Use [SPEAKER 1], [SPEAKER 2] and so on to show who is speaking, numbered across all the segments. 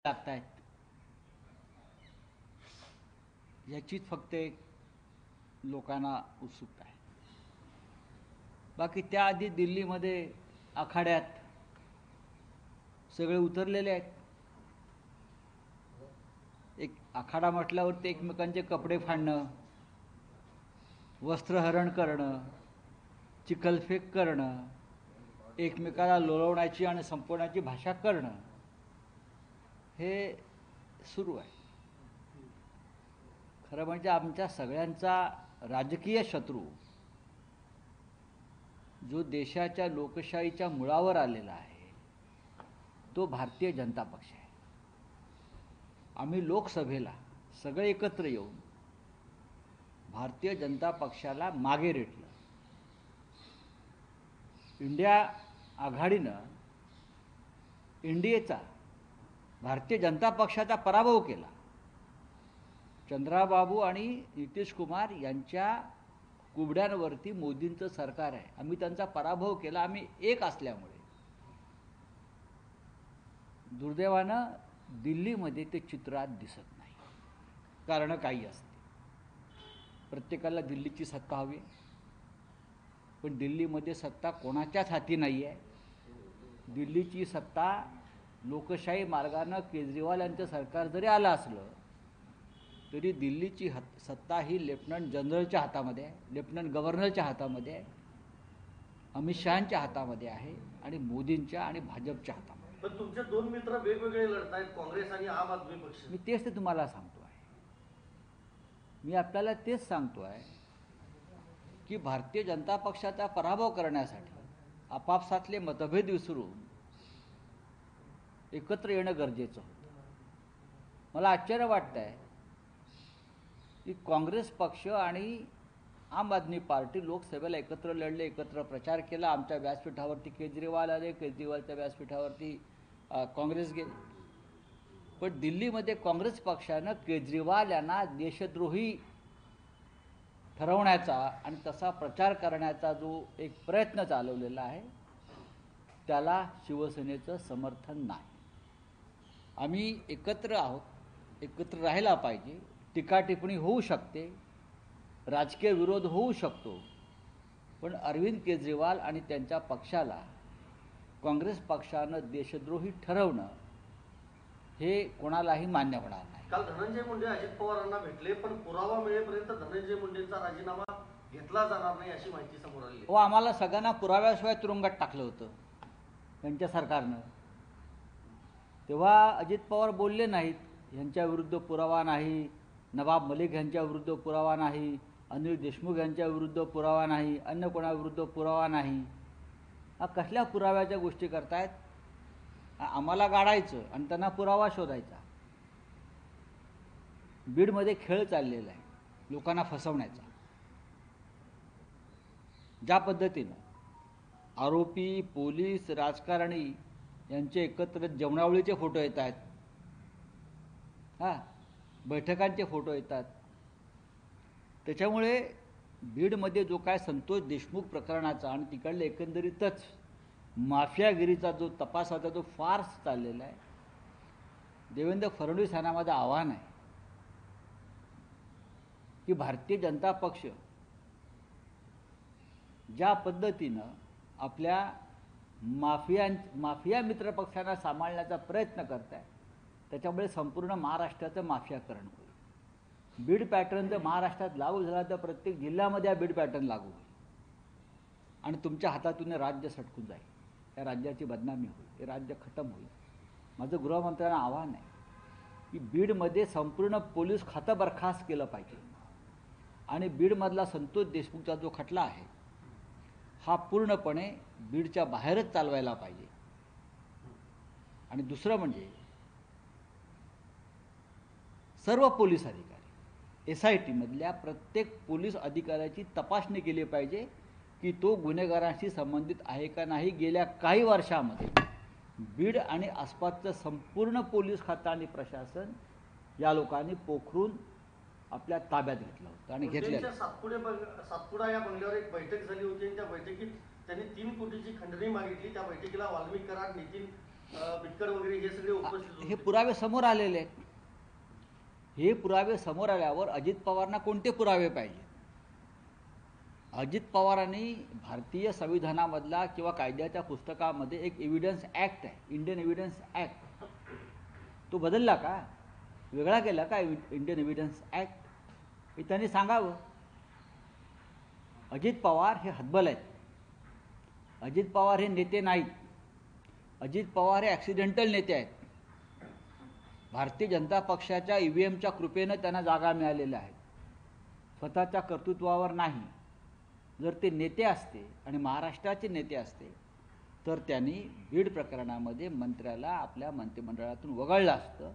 [SPEAKER 1] लागतायत याचीच फक्त एक लोकांना उत्सुकता आहे. बाकी त्याआधी दिल्लीमध्ये आखाड्यात सगळे उतरलेले आहेत. एक आखाडा म्हटल्यावरती एकमेकांचे कपडे फाडणं, वस्त्रहरण करणं, चिखलफेक करणं, एकमेकाला लोळवण्याची आणि संपवण्याची भाषा करणं हे सुरू आहे. खरं म्हणजे आमच्या सगळ्यांचा राजकीय शत्रू जो देशाच्या लोकशाहीच्या मुळावर आलेला आहे तो भारतीय जनता पक्ष आहे. आम्ही लोकसभेला सगळे एकत्र येऊन भारतीय जनता पक्षाला मागे रेटलं. इंडिया आघाडीनं एनडीएचा भारतीय जनता पक्षाचा पराभव केला. चंद्राबाबू आणि नितीश कुमार यांच्या कुबड्यांवरती मोदींचं सरकार आहे. आम्ही त्यांचा पराभव केला. आम्ही एक असल्यामुळे दुर्दैवानं दिल्लीमध्ये ते चित्रात दिसत नाही. कारण काही असते. प्रत्येकाला दिल्लीची सत्ता हवी, पण दिल्लीमध्ये सत्ता कोणाच्याच हाती नाही आहे. दिल्लीची सत्ता लोकशाही मार्गानं केजरीवाल यांचं सरकार जरी आलं असलं तरी दिल्लीची सत्ता ही लेफ्टनंट जनरलच्या हातामध्ये आहे, लेफ्टनंट गव्हर्नरच्या हातामध्ये आहे, अमित शहांच्या हातामध्ये आहे आणि मोदींच्या आणि भाजपच्या हातामध्ये.
[SPEAKER 2] पण तुमचे दोन मित्र वेगवेगळे लढत आहेत, काँग्रेस आणि आम आदमी पक्ष.
[SPEAKER 1] मी तेच ते तुम्हाला सांगतो आहे. मी आपल्याला तेच सांगतो आहे की भारतीय जनता पक्षाचा पराभव करण्यासाठी आपापसातले मतभेद विसरून एकत्र येणं गरजेचं होतं. मला आश्चर्य वाटतं आहे की काँग्रेस पक्ष आणि आम आदमी पार्टी लोकसभेला एकत्र लढले, एकत्र प्रचार केला. आमच्या व्यासपीठावरती केजरीवाल आले, केजरीवालच्या व्यासपीठावरती काँग्रेस गेले. पण दिल्लीमध्ये काँग्रेस पक्षानं केजरीवाल यांना देशद्रोही ठरवण्याचा आणि तसा प्रचार करण्याचा जो एक प्रयत्न चालवलेला आहे त्याला शिवसेनेचं समर्थन नाही. आम्ही एकत्र आहोत, एकत्र राहायला पाहिजे. टीका टिप्पणी होऊ शकते, राजकीय विरोध होऊ शकतो, पण अरविंद केजरीवाल आणि त्यांच्या पक्षाला काँग्रेस पक्षानं देशद्रोही ठरवणं हे कोणालाही मान्य होणार नाही.
[SPEAKER 2] काल धनंजय मुंडे अजित पवारांना भेटले, पण पुरावा मिळेपर्यंत धनंजय मुंडेंचा राजीनामा घेतला जाणार नाही अशी माहिती समोर आली.
[SPEAKER 1] हो, आम्हाला सगळ्यांना पुराव्याशिवाय तुरुंगात टाकलं होतं त्यांच्या सरकारनं. तेव्हा अजित पवार बोलले नाहीत यांच्या विरुद्ध पुरावा नाही, नवाब मलिक यांच्या विरुद्ध पुरावा नाही, अनिल देशमुख यांच्या विरुद्ध पुरावा नाही, अन्य कोणाविरुद्ध पुरावा नाही. कसल्या पुराव्याच्या गोष्टी करतायत? आम्हाला गाडायचं आणि त्यांना पुरावा शोधायचा. बीडमध्ये खेळ चाललेला आहे लोकांना फसवण्याचा. ज्या पद्धतीनं आरोपी, पोलीस, राजकारणी यांचे एकत्र जेवणावळीचे फोटो येत आहेत, बैठकांचे फोटो येतात, त्याच्यामुळे बीडमध्ये जो काय संतोष देशमुख प्रकरणाचा आणि तिकडले एकंदरीतच माफियागिरीचा जो तपासाचा जो फार्स चाललेला आहे, देवेंद्र फडणवीस यांना माझं आव्हान आहे की भारतीय जनता पक्ष ज्या पद्धतीनं आपल्या माफिया मित्रपक्षांना सांभाळण्याचा प्रयत्न करत आहे त्याच्यामुळे संपूर्ण महाराष्ट्राचं माफियाकरण होईल. बीड पॅटर्न जर महाराष्ट्रात लागू झाला तर प्रत्येक जिल्ह्यामध्ये हा बीड पॅटर्न लागू होईल आणि तुमच्या हातातून राज्य सटकून जाईल. त्या राज्याची बदनामी होईल, हे राज्य खतम होईल. माझं गृहमंत्र्यांना आव्हान आहे की बीडमध्ये संपूर्ण पोलीस खातं बरखास्त केलं पाहिजे आणि बीडमधला संतोष देशमुखचा जो खटला आहे हा पूर्णपणे बीडच्या बाहेरच चालवायला पाहिजे. आणि दुसरं म्हणजे सर्व पोलीस अधिकारी SIT मधल्या प्रत्येक पोलीस अधिकाऱ्याची तपासणी केली पाहिजे की तो गुन्हेगारांशी संबंधित आहे का नाही. गेल्या काही वर्षामध्ये बीड आणि आसपासचं संपूर्ण पोलीस खातं आणि प्रशासन या लोकांनी पोखरून आपल्या ताब्यात घेतलं होतं आणि घेतलं.
[SPEAKER 2] सातपुडा या बंगल्यावर एक बैठक झाली होती आणि त्या बैठकीत त्यांनी 3 कोटीची खंडणी मागितली. त्या बैठकीला वाल्मिक कराड, नितीन बिटकर वगैरे हे सगळे उपस्थित
[SPEAKER 1] हे
[SPEAKER 2] होते.
[SPEAKER 1] पुरावे समोर आलेले आहेत. हे पुरावे समोर आल्यावर अजित पवारांना कोणते पुरावे पाहिजे? अजित पवारांनी भारतीय संविधानामधला किंवा कायद्याच्या पुस्तकामध्ये एक एव्हिडन्स ॲक्ट आहे, इंडियन एव्हिडन्स ॲक्ट, तो बदलला का, वेगळा केला का इंडियन एव्हिडन्स ॲक्ट? हे त्यांनी सांगावं. अजित पवार हे हतबल आहेत. अजित पवार हे नेते नाहीत. अजित पवार हे ॲक्सिडेंटल नेते आहेत. भारतीय जनता पक्षाच्या EVMच्या कृपेनं त्यांना जागा मिळालेल्या आहेत, स्वतःच्या कर्तृत्वावर नाही. जर ते नेते असते आणि महाराष्ट्राचे नेते असते तर त्यांनी बीड प्रकरणामध्ये मंत्र्याला आपल्या मंत्रिमंडळातून वगळलं असतं,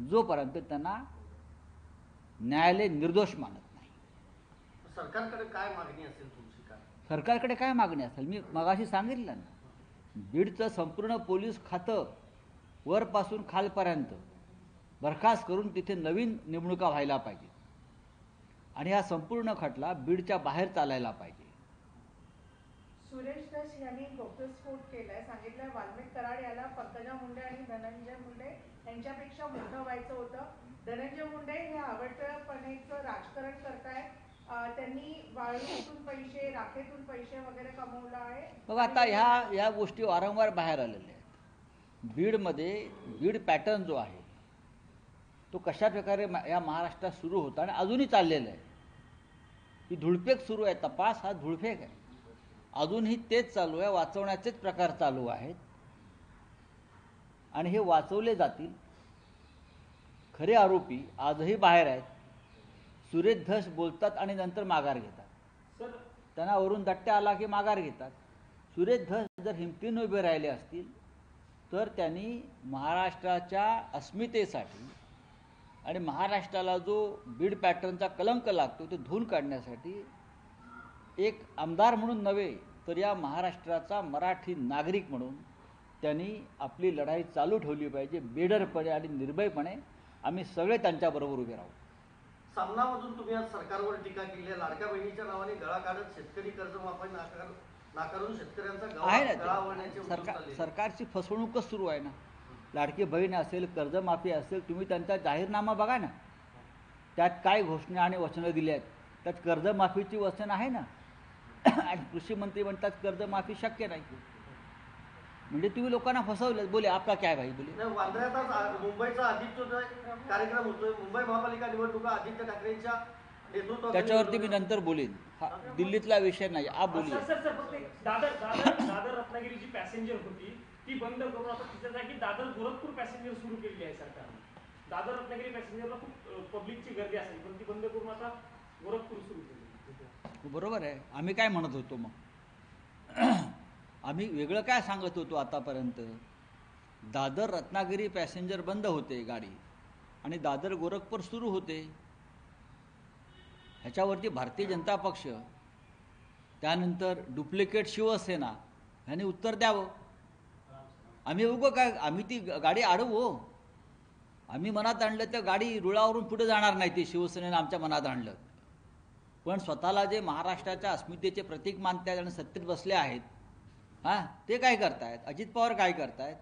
[SPEAKER 1] जोपर्यंत त्यांना न्यायालय निर्दोष मानत नाही.
[SPEAKER 2] सरकारकडे काय मागणी असेल तुमची? काय
[SPEAKER 1] सरकारकडे काय मागणी असेल? मी मगाशी सांगितलं ना, बीडचं संपूर्ण पोलीस खातं वरपासून खालपर्यंत बरखास्त करून तिथे नवीन नेमणुका व्हायला पाहिजे आणि हा संपूर्ण खटला बीडच्या बाहेर चालायला पाहिजे.
[SPEAKER 3] सुरेश धस यांनी गौप्यस्फोट केलाय, सांगितलंय वाल्मिक कराड याला पंकजा मुंडे आणि धनंजय मुंडे यांच्यापेक्षा मोठं व्हायचं होतं. धनंजय मुंडे हे आवडतेपणेचं राजकारण करतायत. त्यांनी वाळूतून पैसे, राखेतून पैसे वगैरे कमवलं आहे.
[SPEAKER 1] बघ आता ह्या गोष्टी वारंवार बाहेर आलेल्या आहेत. बीडमध्ये बीड पॅटर्न जो आहे तो कशा प्रकारे या महाराष्ट्रात सुरू होता आणि अजूनही चाललेला आहे. ही धुळफेक सुरू आहे, तपास हा धुळफेक आहे, अजूनही तेच चालू आहे, वाचवण्याचेच प्रकार चालू आहेत आणि हे वाचवले जातील. खरे आरोपी आजही बाहेर आहेत. सुरेश धस बोलतात आणि नंतर माघार घेतात. त्यांना वरून दट्ट्या आला की माघार घेतात. सुरेश धस जर हिमतीने उभे राहिले असतील तर त्यांनी महाराष्ट्राच्या अस्मितेसाठी आणि महाराष्ट्राला जो बीड पॅटर्नचा कलंक लागतो ते धुवून काढण्यासाठी एक आमदार म्हणून नव्हे तर या महाराष्ट्राचा मराठी नागरिक म्हणून त्यांनी आपली लढाई चालू ठेवली पाहिजे. बेडरपणे आणि निर्भयपणे आम्ही सगळे त्यांच्याबरोबर उभे राहू.
[SPEAKER 2] सामनामधून तुम्ही आज सरकारवर टीका केली आहे. लाडक्या बहिणीच्या नावाने गळा काढत शेतकरी कर्जमाफी नाकारून शेतकऱ्यांचा
[SPEAKER 1] आहे
[SPEAKER 2] गळा
[SPEAKER 1] ना
[SPEAKER 2] आवळण्याचे उद्योग चालले.
[SPEAKER 1] सरकारची फसवणूकच सुरू आहे ना. लाडकी बहीण असेल, कर्जमाफी असेल, तुम्ही त्यांचा जाहीरनामा बघा ना, त्यात काय घोषणा आणि वचनं दिली आहेत. त्यात कर्जमाफीची वचन आहे ना आणि कृषी मंत्री म्हणतात कर्जमाफी शक्य नाही. म्हणजे तुम्ही लोकांना फसवलं. बोले आपका क्या भाई बोले.
[SPEAKER 2] नाही, वांद्र्यातच मुंबईचा आदित्य कार्यक्रम होतोय. मुंबई महापालिका निवडणुका आदित्य ठाकरेंच्या नेतृत्वात.
[SPEAKER 1] त्याच्यावरती मी नंतर बोलेन. हा दिल्लीतला विषय नाही, आप बोलिये.
[SPEAKER 4] सर फक्त दादर रत्नागिरीची पॅसेंजर होती ती बंद करून आता तिच्या जागी दादर गोरखपूर पॅसेंजर सुरू केलेली आहे सरकारने. दादर रत्नागिरी पॅसेंजरला खूप पब्लिकची गर्दी असेल पण ती बंद करून आता गोरखपूर सुरू केली.
[SPEAKER 1] बरोबर आहे. आम्ही काय म्हणत होतो मग? आम्ही वेगळं काय सांगत होतो आतापर्यंत? दादर रत्नागिरी पॅसेंजर बंद होते गाडी आणि दादर गोरखपूर सुरू होते. ह्याच्यावरती भारतीय जनता पक्ष, त्यानंतर डुप्लिकेट शिवसेना ह्यांनी उत्तर द्यावं. आम्ही काय आम्ही ती गाडी अडवू? आम्ही मनात आणलं तर गाडी रुळावरून पुढे जाणार नाही. ती शिवसेनेनं आमच्या मनात आणलं. पण स्वतःला जे महाराष्ट्राच्या अस्मितेचे प्रतीक मानतायत आणि सत्तेत बसले आहेत, हां, ते काय करतायत? अजित पवार काय करतायत?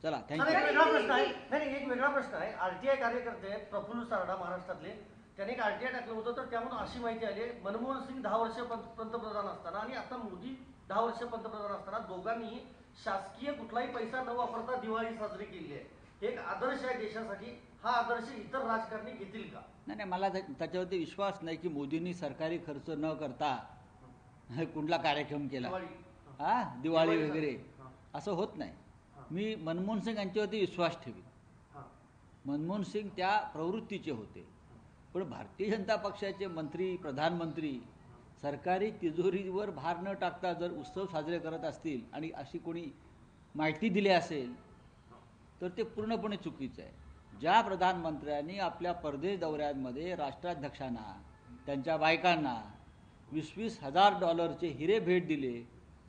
[SPEAKER 1] चला,
[SPEAKER 2] सर, एक
[SPEAKER 1] थँक्यू.
[SPEAKER 2] वेगळा प्रश्न आहे. नाही, एक वेगळा प्रश्न आहे. RTI कार्यकर्ते आहेत प्रफुल्ल सारडा महाराष्ट्रातले, त्यांनी एक RTI टाकलं होतं तर त्यामधून अशी माहिती आली आहे मनमोहन सिंग 10 वर्ष पंतप्रधान असताना आणि आता मोदी 10 वर्ष पंतप्रधान असताना दोघांनी शासकीय कुठलाही पैसा न वापरता दिवाळी साजरी केली आहे. एक आदर्श आहे देशासाठी. हा आदर्श इतर राजकारणी घेतील का?
[SPEAKER 1] नाही, मला त्याच्यावरती विश्वास नाही की मोदींनी सरकारी खर्च न करता कुठला कार्यक्रम केला. हां, दिवाळी वगैरे असं होत नाही. मी मनमोहन सिंग यांच्यावरती विश्वास ठेवीन. मनमोहन सिंग त्या प्रवृत्तीचे होते. पण भारतीय जनता पक्षाचे मंत्री, प्रधानमंत्री सरकारी तिजोरीवर भार न टाकता जर उत्सव साजरे करत असतील आणि अशी कोणी माहिती दिली असेल तर ते पूर्णपणे चुकीचं आहे. ज्या प्रधानमंत्र्यांनी आपल्या परदेश दौऱ्यांमध्ये राष्ट्राध्यक्षांना, त्यांच्या बायकांना $20,000 हिरे भेट दिले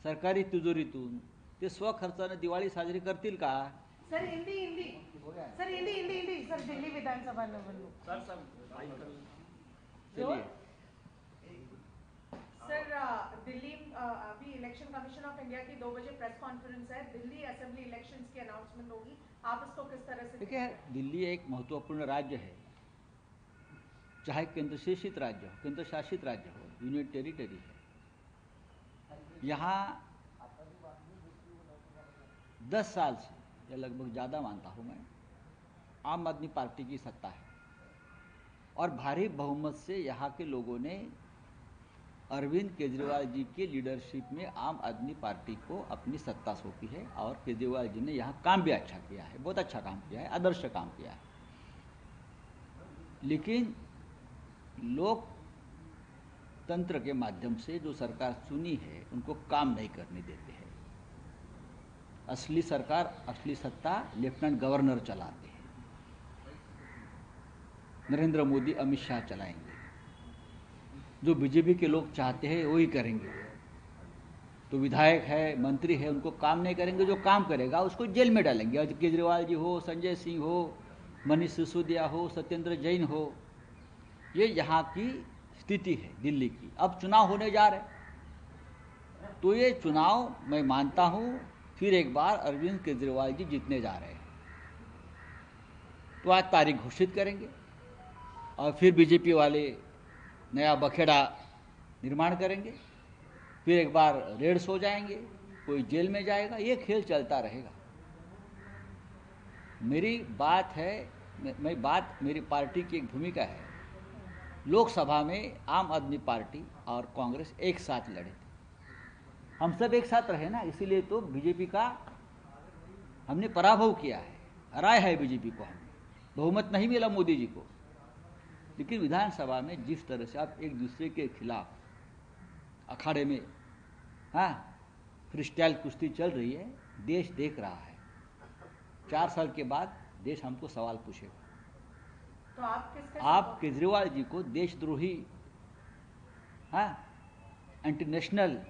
[SPEAKER 1] सरकारी तिजोरीतून, ते स्वखर्चाने दिवाळी साजरी करतील का?
[SPEAKER 3] सर हिंदी सर दिल्ली विधानसभा निवडणूक.
[SPEAKER 1] चलिए.
[SPEAKER 3] सर दिल्ली अभी इलेक्शन कमीशन ऑफ इंडिया की 2 बजे प्रेस कॉन्फ्रेंस है, दिल्ली असेंबली इलेक्शंस की अनाउंसमेंट होगी, आप इसको किस तरह से
[SPEAKER 1] देखिए, दिल्ली एक महत्वपूर्ण राज्य है, चाहे केंद्र शासित राज्य हो, यूनियन टेरिटरी है। यहाँ 10 साल से, या लगभग ज़्यादा मानता हूँ मैं, आम आदमी पार्टी की सत्ता है और भारी बहुमत से यहाँ के लोगों ने अरविंद केजरीवाल जी के लीडरशिप में आम आदमी पार्टी को अपनी सत्ता सौंपी है और केजरीवाल जी ने यहाँ काम भी अच्छा किया है, बहुत अच्छा काम किया है, आदर्श काम किया है। लेकिन लोकतंत्र के माध्यम से जो सरकार चुनी है उनको काम नहीं करने देते हैं। असली सरकार, असली सत्ता लेफ्टिनेंट गवर्नर चलाते हैं, नरेंद्र मोदी, अमित शाह चलाएंगे। जो बीजेपी के लोग चाहते हैं वही करेंगे। तो विधायक है, मंत्री है, उनको काम नहीं करेंगे, जो काम करेगा उसको जेल में डालेंगे। आज केजरीवाल जी हो, संजय सिंह हो, मनीष सिसोदिया हो, सत्येंद्र जैन हो, ये यहाँ की स्थिति है दिल्ली की। अब चुनाव होने जा रहे, तो ये चुनाव मैं मानता हूँ फिर एक बार अरविंद केजरीवाल जी जीतने जा रहे हैं। तो आज तारीख घोषित करेंगे और फिर बीजेपी वाले नया बखेड़ा निर्माण करेंगे, फिर एक बार रेड्स हो जाएंगे, कोई जेल में जाएगा, ये खेल चलता रहेगा। मेरी बात है, मेरी पार्टी की एक भूमिका है। लोकसभा में आम आदमी पार्टी और कांग्रेस एक साथ लड़े थे, हम सब एक साथ रहे ना, इसीलिए तो बीजेपी का हमने पराभव किया है, हराया है बीजेपी को। हमने बहुमत नहीं मिला मोदी जी को, लेकिन विधानसभा में जिस तरह से आप एक दूसरे के खिलाफ अखाड़े में फ्रीस्टाइल कुश्ती चल रही है, देश देख रहा है। 4 साल के बाद देश हमको सवाल पूछेगा।
[SPEAKER 3] तो
[SPEAKER 1] आप केजरीवाल जी को देशद्रोही, इंटरनेशनल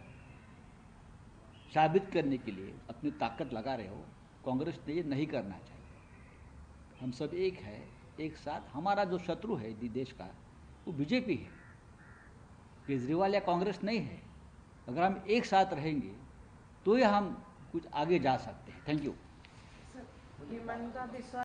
[SPEAKER 1] साबित करने के लिए अपनी ताकत लगा रहे हो। कांग्रेस ने ये नहीं करना चाहिए। हम सब एक है, एक साथ। हमारा जो शत्रु है देश का, वो बीजेपी है, केजरीवाल या कांग्रेस नहीं है। अगर हम एक साथ रहेंगे तो ही हम कुछ आगे जा सकते हैं। Thank you.
[SPEAKER 3] हिमंता बिस्वा